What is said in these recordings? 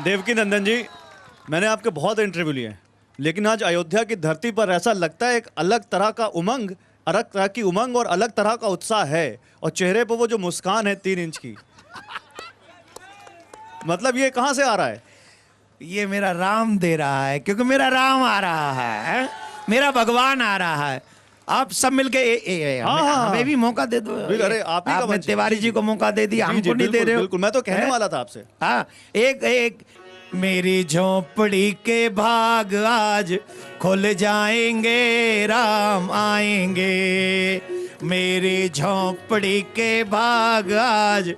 देवकी नंदन जी, मैंने आपके बहुत इंटरव्यू लिए हैं, लेकिन आज अयोध्या की धरती पर ऐसा लगता है एक अलग तरह का उमंग, अलग तरह की उमंग और अलग तरह का उत्साह है। और चेहरे पर वो जो मुस्कान है 3 इंच की, मतलब ये कहाँ से आ रहा है? ये मेरा राम दे रहा है, क्योंकि मेरा राम आ रहा है, मेरा भगवान आ रहा है। आप सब मिलके हमें भी मौका दे दो। अरे आप ही का आपने मंच है। तिवारी जी को मौका दे दिया, हमको नहीं दे रहे हो। बिल्कुल, मैं तो कहने वाला था आपसे। हाँ, एक मेरी झोपड़ी के भाग आज खुल जाएंगे, राम आएंगे। मेरी झोपड़ी के भाग आज,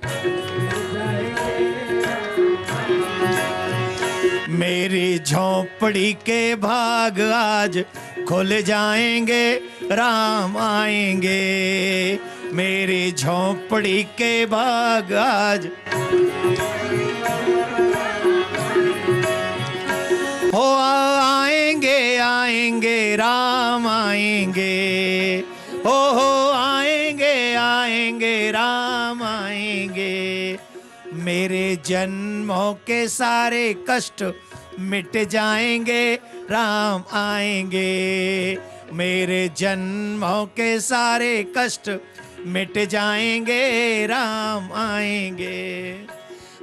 मेरी झोपड़ी के भाग आज खुल जाएंगे, राम आएंगे। मेरी झोपड़ी के भाग आज हो आएंगे, आएंगे, राम आएंगे। हो आएंगे, आएंगे, राम आएंगे। मेरे जन्मों के सारे कष्ट मिट जाएंगे, राम आएंगे। मेरे जन्मों के सारे कष्ट मिट जाएंगे, राम आएंगे।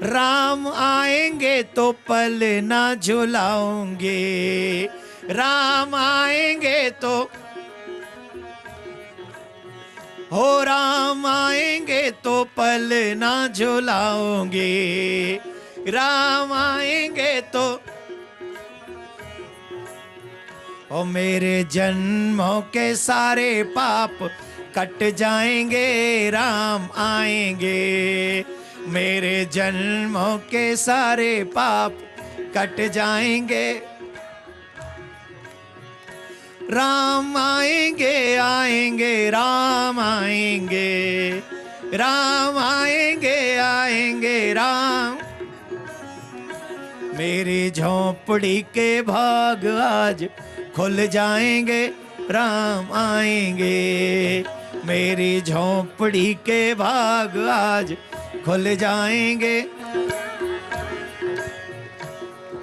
राम आएंगे तो पल ना झुलाऊंगे, राम आएंगे तो हो राम आएंगे तो पल ना झुलाओगे, राम आएंगे तो ओ मेरे जन्मों के सारे पाप कट जाएंगे, राम आएंगे। मेरे जन्मों के सारे पाप कट जाएंगे, राम आएंगे, आएंगे, राम आएंगे। राम आएंगे, आएंगे, राम। मेरी झोपड़ी के भाग आज खुल जाएंगे, राम आएंगे। मेरी झोपड़ी के भाग आज खुल जाएंगे।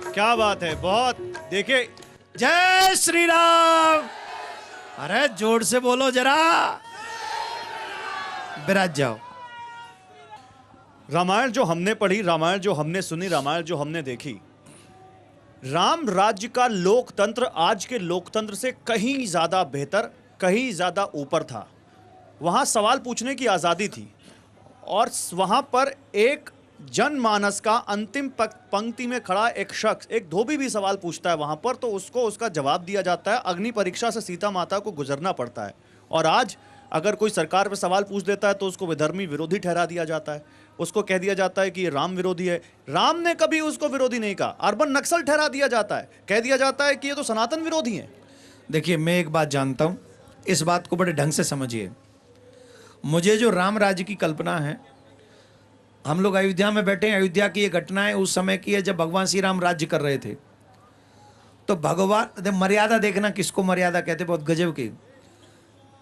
क्या बात है, बहुत। देखिए, जय श्री राम। अरे जोर से बोलो जरा, विराज जाओ। रामायण जो हमने पढ़ी, रामायण जो हमने सुनी, रामायण जो हमने देखी, राम राज्य का लोकतंत्र आज के लोकतंत्र से कहीं ज्यादा बेहतर, कहीं ज्यादा ऊपर था। वहां सवाल पूछने की आजादी थी और वहां पर एक जनमानस का अंतिम पंक्ति में खड़ा एक शख्स, एक धोबी भी सवाल पूछता है वहां पर, तो उसको उसका जवाब दिया जाता है। अग्नि परीक्षा से सीता माता को गुजरना पड़ता है। और आज अगर कोई सरकार पे सवाल पूछ देता है तो उसको विधर्मी विरोधी ठहरा दिया जाता है, उसको कह दिया जाता है कि ये राम विरोधी है। राम ने कभी उसको विरोधी नहीं कहा, अर्बन नक्सल ठहरा दिया जाता है, कह दिया जाता है कि ये तो सनातन विरोधी है। देखिए, मैं एक बात जानता हूं, इस बात को बड़े ढंग से समझिए। मुझे जो राम राज्य की कल्पना है, हम लोग अयोध्या में बैठे हैं, अयोध्या की ये घटना है उस समय की है जब भगवान श्री राम राज्य कर रहे थे। तो भगवान, मर्यादा देखना किसको मर्यादा कहते, बहुत गजब की।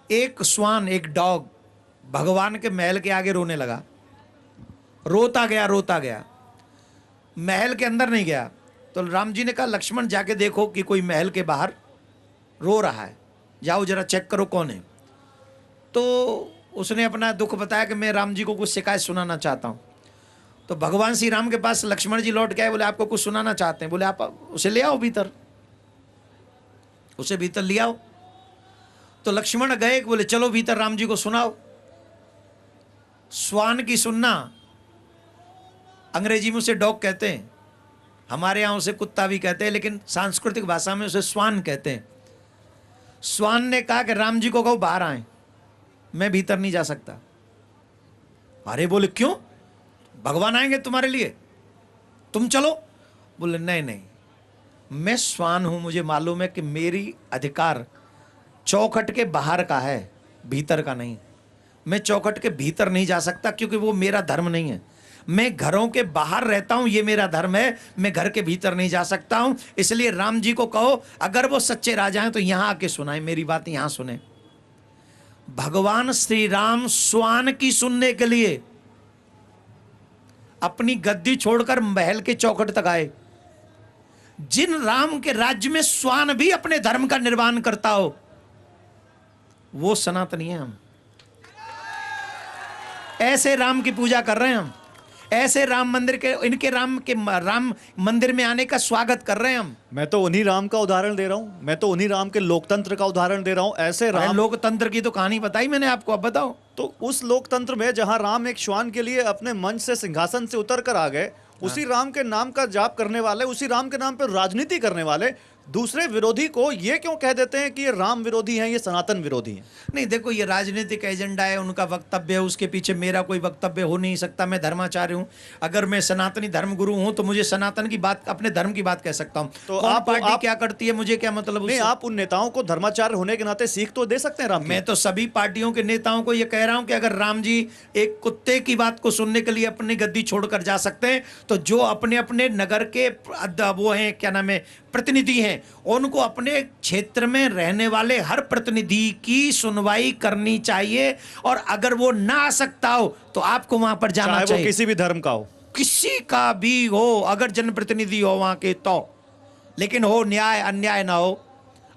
एक स्वान, एक डॉग भगवान के महल के आगे रोने लगा, रोता गया, रोता गया, महल के अंदर नहीं गया। तो राम जी ने कहा, लक्ष्मण जाके देखो कि कोई महल के बाहर रो रहा है, जाओ जरा चेक करो कौन है। तो उसने अपना दुख बताया कि मैं राम जी को कुछ शिकायत सुनाना चाहता हूं। तो भगवान श्री राम के पास लक्ष्मण जी लौट के आए, बोले आपको कुछ सुनाना चाहते हैं। बोले आप उसे ले आओ भीतर, उसे भीतर ले आओ। तो लक्ष्मण गए, बोले चलो भीतर राम जी को सुनाओ। स्वान की सुनना, अंग्रेजी में उसे डॉग कहते हैं, हमारे यहां उसे कुत्ता भी कहते हैं, लेकिन सांस्कृतिक भाषा में उसे स्वान कहते हैं। स्वान ने कहा कि राम जी को कहो बाहर आए, मैं भीतर नहीं जा सकता। अरे बोले क्यों, भगवान आएंगे तुम्हारे लिए, तुम चलो। बोले नहीं नहीं, मैं स्वान हूं, मुझे मालूम है कि मेरी अधिकार चौखट के बाहर का है, भीतर का नहीं। मैं चौखट के भीतर नहीं जा सकता क्योंकि वो मेरा धर्म नहीं है। मैं घरों के बाहर रहता हूं, ये मेरा धर्म है, मैं घर के भीतर नहीं जा सकता हूं। इसलिए राम जी को कहो अगर वो सच्चे राजा हैं तो यहां आके सुनाए, मेरी बात यहां सुने। भगवान श्री राम स्वान की सुनने के लिए अपनी गद्दी छोड़कर महल के चौखट तक आए। जिन राम के राज्य में श्वान भी अपने धर्म का निर्वाह करता हो, वो सनातनी है। हम ऐसे राम की पूजा कर रहे हैं, हम ऐसे राम मंदिर के, इनके राम मंदिर में आने का स्वागत कर रहे हैं हम। मैं तो उन्हीं राम का उदाहरण दे रहा हूं, मैं तो उन्हीं राम के लोकतंत्र का उदाहरण दे रहा हूं। ऐसे राम, लोकतंत्र की तो कहानी बताई मैंने आपको, अब बताओ। तो उस लोकतंत्र में जहां राम एक श्वान के लिए अपने मंच से, सिंहासन से उतर कर आ गए, उसी राम के नाम का जाप करने वाले, उसी राम के नाम पर राजनीति करने वाले दूसरे विरोधी को ये क्यों कह देते हैं कि ये राम विरोधी हैं, ये सनातन विरोधी हैं? नहीं, देखो, ये राजनीतिक एजेंडा है, उनका वक्तव्य है, उसके पीछे मेरा कोई वक्तव्य हो नहीं सकता। मैं धर्माचार्य हूं, अगर मैं सनातनी धर्म गुरु हूं तो मुझे सनातन की बात, अपने धर्म की बात कह सकता हूं। तो कौन आप पार्टी क्या करती है, मुझे क्या मतलब नहीं, उससे? आप उन नेताओं को धर्माचार्य होने के नाते सीख तो दे सकते हैं राम की। मैं तो सभी पार्टियों के नेताओं को यह कह रहा हूं कि अगर राम जी एक कुत्ते की बात को सुनने के लिए अपनी गद्दी छोड़कर जा सकते हैं, तो जो अपने अपने नगर के वो हैं, क्या नाम है, प्रतिनिधि हैं, उनको अपने क्षेत्र में रहने वाले हर प्रतिनिधि की सुनवाई करनी चाहिए। और अगर वो ना आ सकता हो तो आपको वहां पर जाना चाहे चाहिए, वो किसी भी धर्म का हो, किसी का भी हो, अगर जनप्रतिनिधि हो वहां के तो, लेकिन हो न्याय, अन्याय ना हो।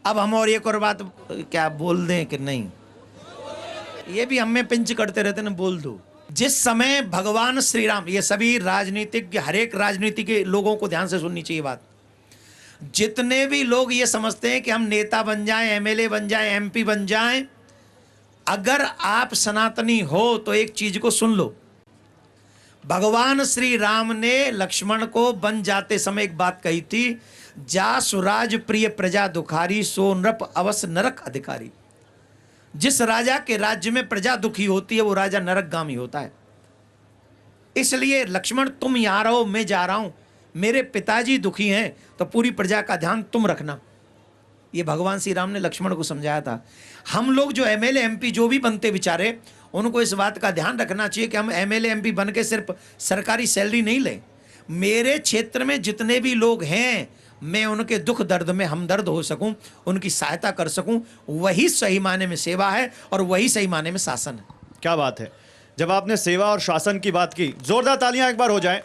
अब हम और एक और बात क्या बोल दें कि नहीं, ये भी हमें पिंच करते रहते ना, बोल दो। जिस समय भगवान श्री राम, ये सभी राजनीतिक, हर एक राजनीति के लोगों को ध्यान से सुननी चाहिए बात, जितने भी लोग ये समझते हैं कि हम नेता बन जाएं, एमएलए बन जाएं, एमपी बन जाएं, अगर आप सनातनी हो तो एक चीज को सुन लो। भगवान श्री राम ने लक्ष्मण को बन जाते समय एक बात कही थी, जा सुराज प्रिय प्रजा दुखारी, सो नृप अवश्य नरक अधिकारी। जिस राजा के राज्य में प्रजा दुखी होती है वो राजा नरकगामी होता है। इसलिए लक्ष्मण, तुम यहां रहो, मैं जा रहा हूं, मेरे पिताजी दुखी हैं तो पूरी प्रजा का ध्यान तुम रखना। ये भगवान श्री राम ने लक्ष्मण को समझाया था। हम लोग जो एमएलए एमपी जो भी बनते बेचारे, उनको इस बात का ध्यान रखना चाहिए कि हम एमएलए एमपी बन के सिर्फ सरकारी सैलरी नहीं लें। मेरे क्षेत्र में जितने भी लोग हैं, मैं उनके दुख दर्द में हमदर्द हो सकूं, उनकी सहायता कर सकूं, वही सही मायने में सेवा है और वही सही मायने में शासन है। क्या बात है। जब आपने सेवा और शासन की बात की, जोरदार तालियां एक बार हो जाएं।